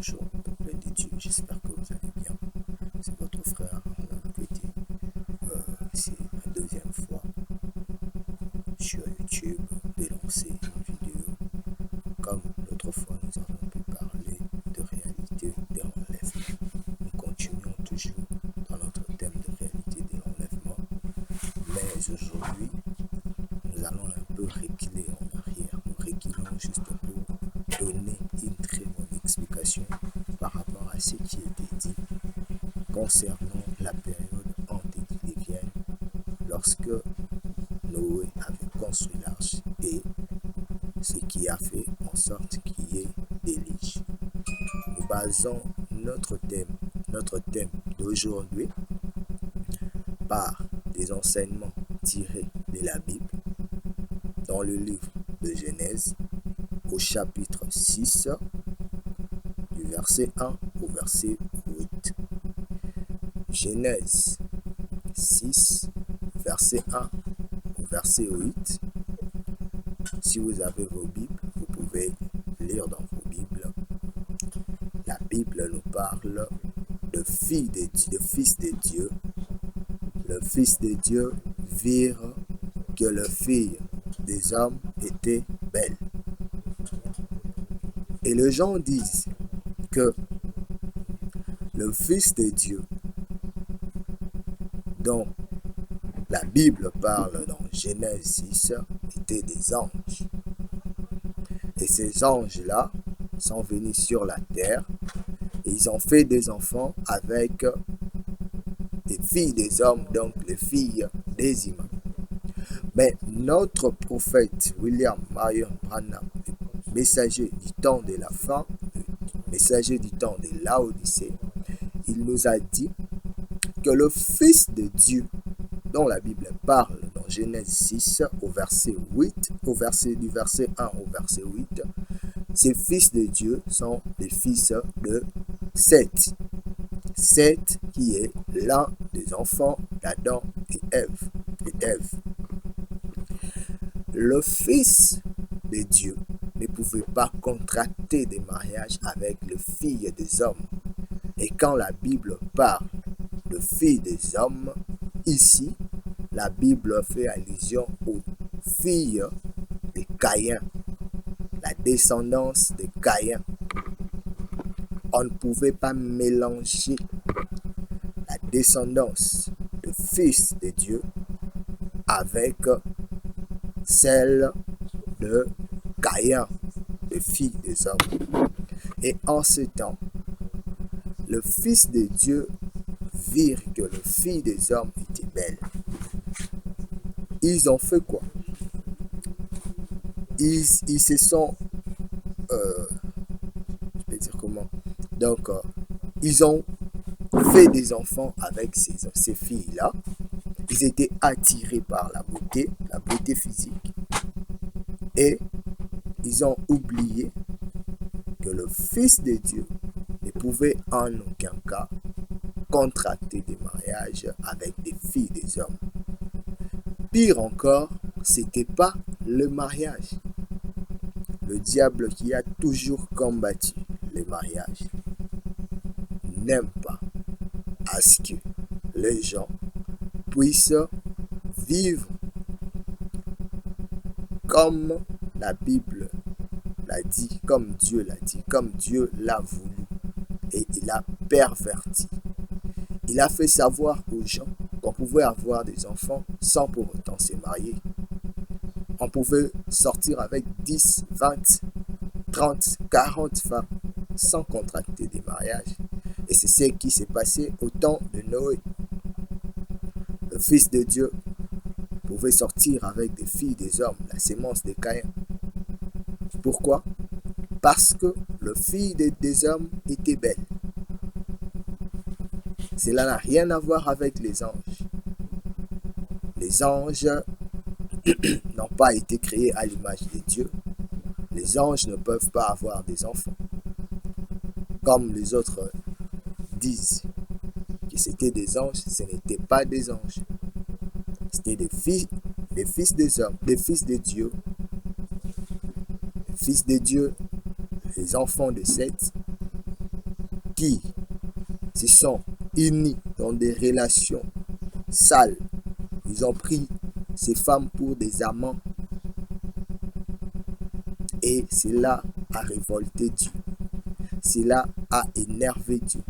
Bonjour, peuple de Dieu, j'espère que vous allez bien. C'est votre frère Côté. C'est la deuxième fois sur YouTube de lancer une vidéo. Comme l'autre fois, nous avons pu parler de réalité de l'enlèvement. Nous continuons toujours dans notre thème de réalité de l'enlèvement. Mais aujourd'hui, nous allons un peu reculer en arrière. Nous reculons juste pour donner une très bonne explication par rapport à ce qui était dit concernant la période antédiluvienne lorsque Noé avait construit l'arche et ce qui a fait en sorte qu'il y ait déluge. Nous basons notre thème d'aujourd'hui par des enseignements tirés de la Bible dans le livre de Genèse au chapitre 6 du verset 1 au verset 8. Genèse 6, verset 1 au verset 8. Si vous avez vos Bibles, vous pouvez lire dans vos Bibles. La Bible nous parle de fils de Dieu. Le Fils de Dieu virent que les filles des hommes étaient belles. Et les gens disent que le Fils de Dieu, dont la Bible parle dans Genèse 6, étaient des anges. Et ces anges-là sont venus sur la terre et ils ont fait des enfants avec les filles des hommes, donc les filles des humains. Mais notre prophète William Marion Branham, messager du temps de la fin, messager du temps de Laodicée, il nous a dit que le Fils de Dieu, dont la Bible parle dans Genèse 6 au verset 8, du verset 1 au verset 8, ces fils de Dieu sont les fils de Seth. Seth qui est l'un des enfants d'Adam et Ève. Le Fils de Dieu ne pouvait pas contracter des mariages avec les filles des hommes. Et quand la Bible parle de filles des hommes, ici, la Bible fait allusion aux filles de Caïn, la descendance de Caïn. On ne pouvait pas mélanger la descendance de fils de Dieu avec celle de Caïn, de filles des hommes. Et en ce temps, le Fils de Dieu virent que les filles des hommes étaient belles. Ils ont fait quoi? Ils se sont... je vais dire comment? Donc, ils ont fait des enfants avec ces filles-là. Ils étaient attirés par la beauté physique. Et ils ont oublié que le Fils de Dieu ne pouvait en aucun cas contracter des mariages avec des filles des hommes. Pire encore, c'était pas le mariage. Le diable qui a toujours combattu les mariages n'aime pas à ce que les gens puissent vivre comme la Bible l'a dit, comme Dieu l'a dit, comme Dieu l'a voulu. Et il a perverti. Il a fait savoir aux gens qu'on pouvait avoir des enfants sans pour autant se marier. On pouvait sortir avec 10, 20, 30, 40 femmes sans contracter des mariages. Et c'est ce qui s'est passé au temps de Noé. Le Fils de Dieu pouvait sortir avec des filles des hommes, la sémence de Caïn. Pourquoi? Parce que les filles des hommes étaient belles. Cela n'a rien à voir avec les anges. Les anges n'ont pas été créés à l'image de Dieu. Les anges ne peuvent pas avoir des enfants. Comme les autres disent que c'était des anges, ce n'était pas des anges. C'était des fils des hommes, des fils de Dieu. Les fils de Dieu, les enfants de Seth, qui se sont unis dans des relations sales. Ils ont pris ces femmes pour des amants. Et cela a révolté Dieu. Cela a énervé Dieu.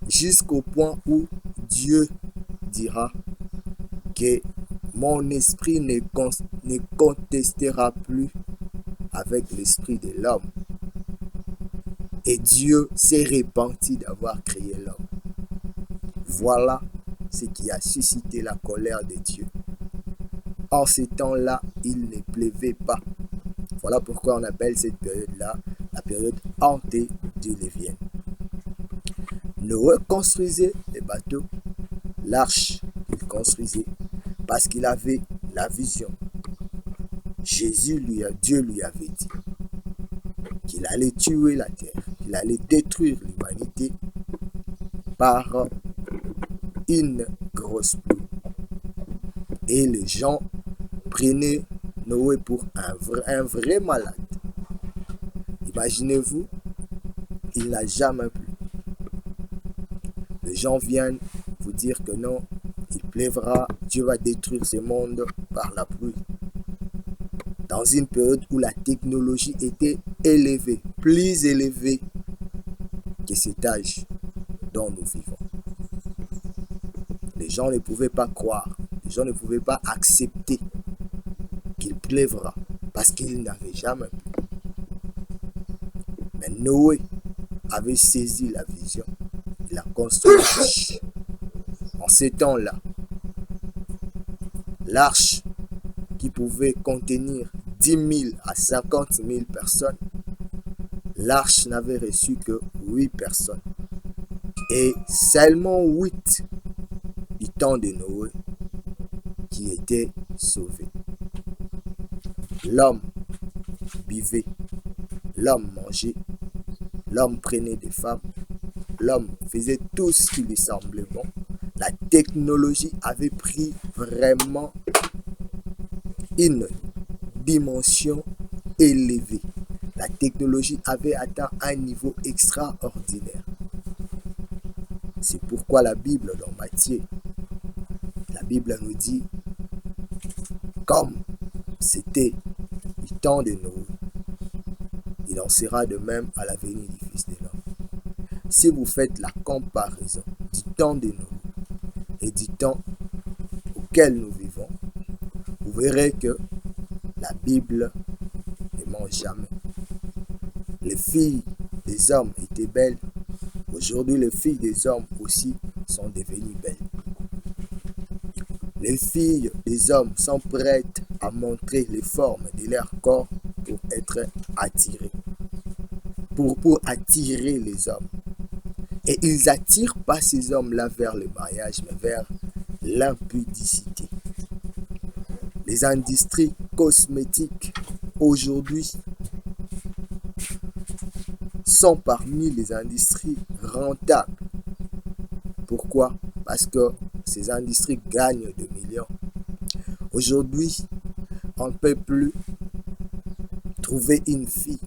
Jusqu'au point où Dieu dira que mon esprit ne contestera plus avec l'esprit de l'homme. Et Dieu s'est repenti d'avoir créé l'homme. Voilà ce qui a suscité la colère de Dieu. En ces temps-là, il ne pleuvait pas. Voilà pourquoi on appelle cette période-là la période antédiluvienne. Noé construisait des bateaux, l'arche qu'il construisait, parce qu'il avait la vision. Dieu lui avait dit qu'il allait tuer la terre, qu'il allait détruire l'humanité par une grosse pluie. Et les gens prenaient Noé pour un vrai malade. Imaginez-vous, il n'a jamais plu. Les gens viennent vous dire que non, il pleuvra, Dieu va détruire ce monde par la pluie. Dans une période où la technologie était élevée, plus élevée que cet âge dont nous vivons. Les gens ne pouvaient pas croire, les gens ne pouvaient pas accepter qu'il pleuvra parce qu'il n'avait jamais plu. Mais Noé avait saisi la vision. Il a construit l'arche. En ces temps-là, l'arche qui pouvait contenir 10 000 à 50 000 personnes, l'arche n'avait reçu que 8 personnes. Et seulement 8 du temps de Noé qui étaient sauvés. L'homme buvait, l'homme mangeait, l'homme prenait des femmes, l'homme faisait tout ce qui lui semblait bon. La technologie avait pris vraiment une dimension élevée. La technologie avait atteint un niveau extraordinaire. C'est pourquoi la Bible, dans Matthieu, la Bible nous dit, comme c'était du temps de Noé, il en sera de même à la venue du Fils de l'homme. Si vous faites la comparaison du temps de Noé et du temps auquel nous vivons, vous verrez que la Bible ne ment jamais. Les filles des hommes étaient belles. Aujourd'hui, les filles des hommes aussi sont devenues belles. Les filles des hommes sont prêtes à montrer les formes de leur corps pour être attirées. Pour attirer les hommes. Et ils n'attirent pas ces hommes-là vers le mariage, mais vers l'impudicité. Les industries cosmétiques aujourd'hui sont parmi les industries rentables. Pourquoi? Parce que ces industries gagnent des millions. Aujourd'hui, on ne peut plus trouver une fille,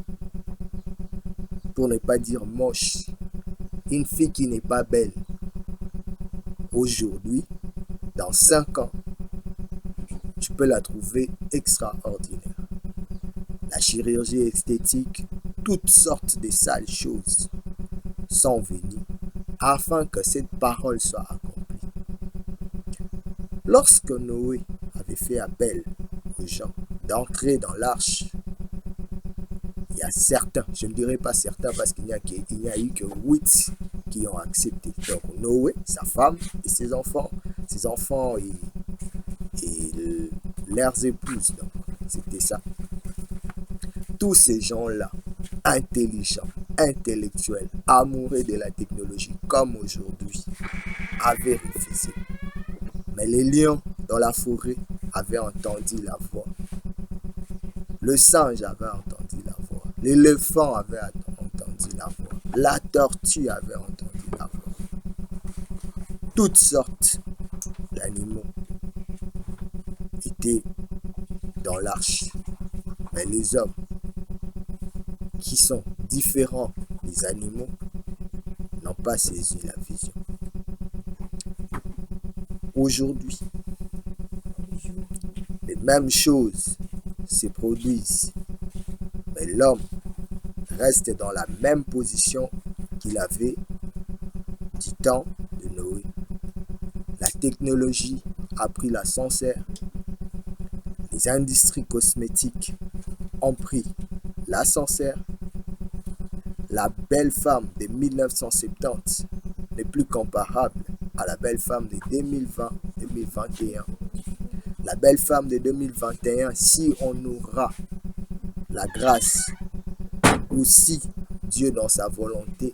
pour ne pas dire moche, une fille qui n'est pas belle. Aujourd'hui, dans 5 ans, tu peux la trouver extraordinaire. La chirurgie esthétique, toutes sortes de sales choses sont venues afin que cette parole soit accomplie. Lorsque Noé avait fait appel aux gens d'entrer dans l'arche, il y a certains, je ne dirais pas certains parce qu'il n'y a eu que 8 qui ont accepté. Donc Noé, sa femme et ses enfants et leurs épouses. Donc c'était ça. Tous ces gens-là, intelligents, intellectuels, amoureux de la technologie, comme aujourd'hui, avaient refusé. Mais les lions dans la forêt avaient entendu la voix. Le singe avait entendu la voix. L'éléphant avait entendu la voix. La tortue avait entendu la voix. Toutes sortes d'animaux étaient dans l'arche. Mais les hommes, qui sont différents des animaux, n'ont pas saisi la vision. Aujourd'hui, les mêmes choses se produisent, mais l'homme reste dans la même position qu'il avait du temps de Noé. La technologie a pris l'ascenseur, les industries cosmétiques ont pris l'ascenseur, la belle femme de 1970 n'est plus comparable à la belle femme de 2020-2021. La belle femme de 2021, si on aura la grâce, ou si Dieu dans sa volonté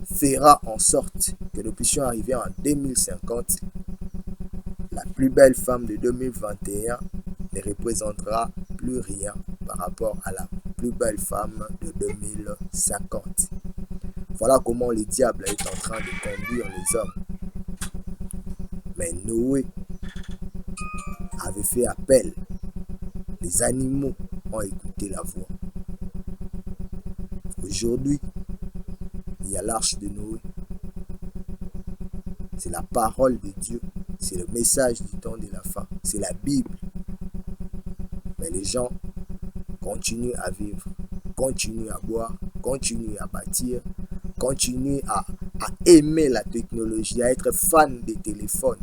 fera en sorte que nous puissions arriver en 2050, la plus belle femme de 2021 ne représentera plus rien par rapport à la plus belle femme de 2050. Voilà comment le diable est en train de conduire les hommes. Mais Noé avait fait appel. Les animaux ont écouté la voix. Aujourd'hui, il y a l'arche de Noé. C'est la parole de Dieu. C'est le message du temps de la fin. C'est la Bible. Mais les gens continuent à vivre, continuent à boire, continuent à bâtir, continuent à aimer la technologie, à être fan des téléphones,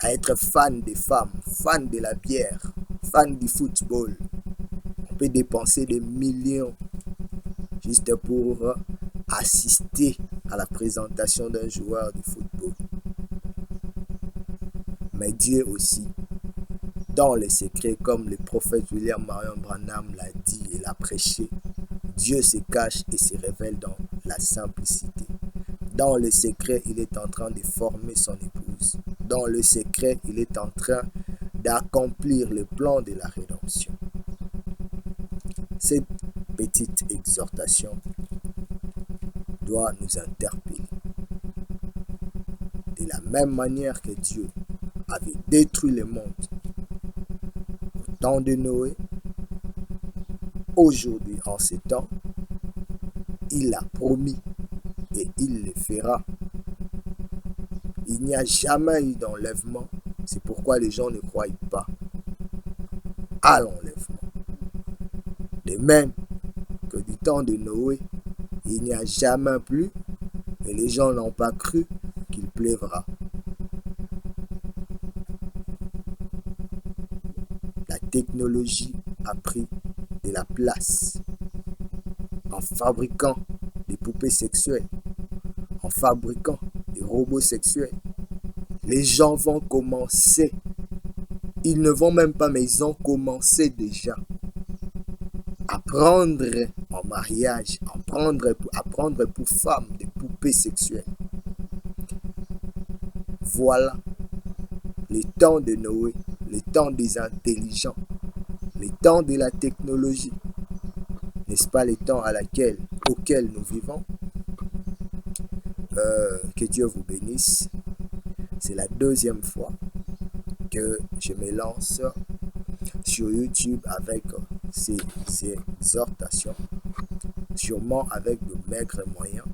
à être fan des femmes, fan de la bière, fan du football. On peut dépenser des millions juste pour assister à la présentation d'un joueur de football. Mais Dieu aussi, dans les secrets, comme le prophète William Marion Branham l'a dit et l'a prêché, Dieu se cache et se révèle dans la simplicité. Dans le secret, il est en train de former son épouse. Dans le secret, il est en train d'accomplir le plan de la rédemption. Cette petite exhortation doit nous interpeller. De la même manière que Dieu avait détruit le monde au temps de Noé, aujourd'hui, en ce temps, il a promis et il le fera. Il n'y a jamais eu d'enlèvement. C'est pourquoi les gens ne croient pas à l'enlèvement. De même que du temps de Noé, il n'y a jamais plu et les gens n'ont pas cru qu'il pleuvra. La technologie a pris de la place en fabriquant des poupées sexuelles, en fabriquant des robots sexuels. Les gens vont commencer, ils ne vont même pas, mais ils ont commencé déjà à prendre en mariage, à prendre pour femmes des poupées sexuelles. Voilà les temps de Noé, les temps des intelligents, les temps de la technologie. N'est-ce pas les temps auxquels nous vivons? Que Dieu vous bénisse. C'est la deuxième fois que je me lance sur YouTube avec ces exhortations. Sûrement avec de maigres moyens.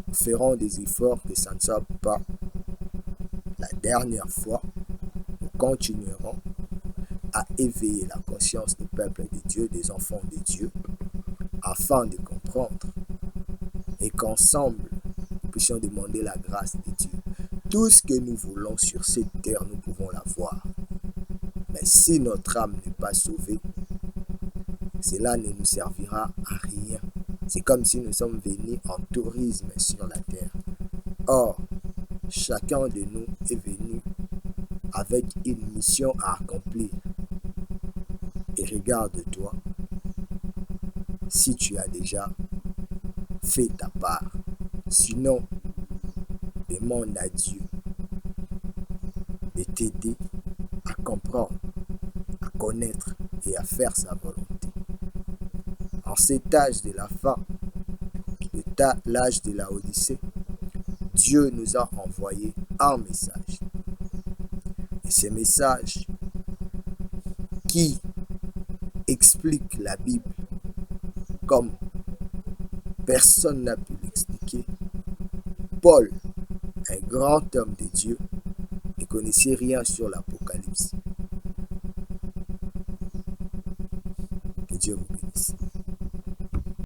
Nous ferons des efforts que ça ne soit pas la dernière fois. Nous continuerons à éveiller la conscience du peuple de Dieu, des enfants de Dieu, afin de comprendre et qu'ensemble, nous puissions demander la grâce de Dieu. Tout ce que nous voulons sur cette terre, nous pouvons l'avoir. Mais si notre âme n'est pas sauvée, cela ne nous servira à rien. C'est comme si nous sommes venus en tourisme sur la terre. Or, chacun de nous est venu avec une mission à accomplir. Et regarde-toi, si tu as déjà fait ta part. Sinon, demande à Dieu de t'aider à comprendre, à connaître et à faire sa volonté. En cet âge de la fin, l'âge de la Odyssée, Dieu nous a envoyé un message. Et ce message qui explique la Bible comme personne n'a pu l'expliquer. Paul, un grand homme de Dieu, ne connaissait rien sur l'Apocalypse. Que Dieu vous bénisse.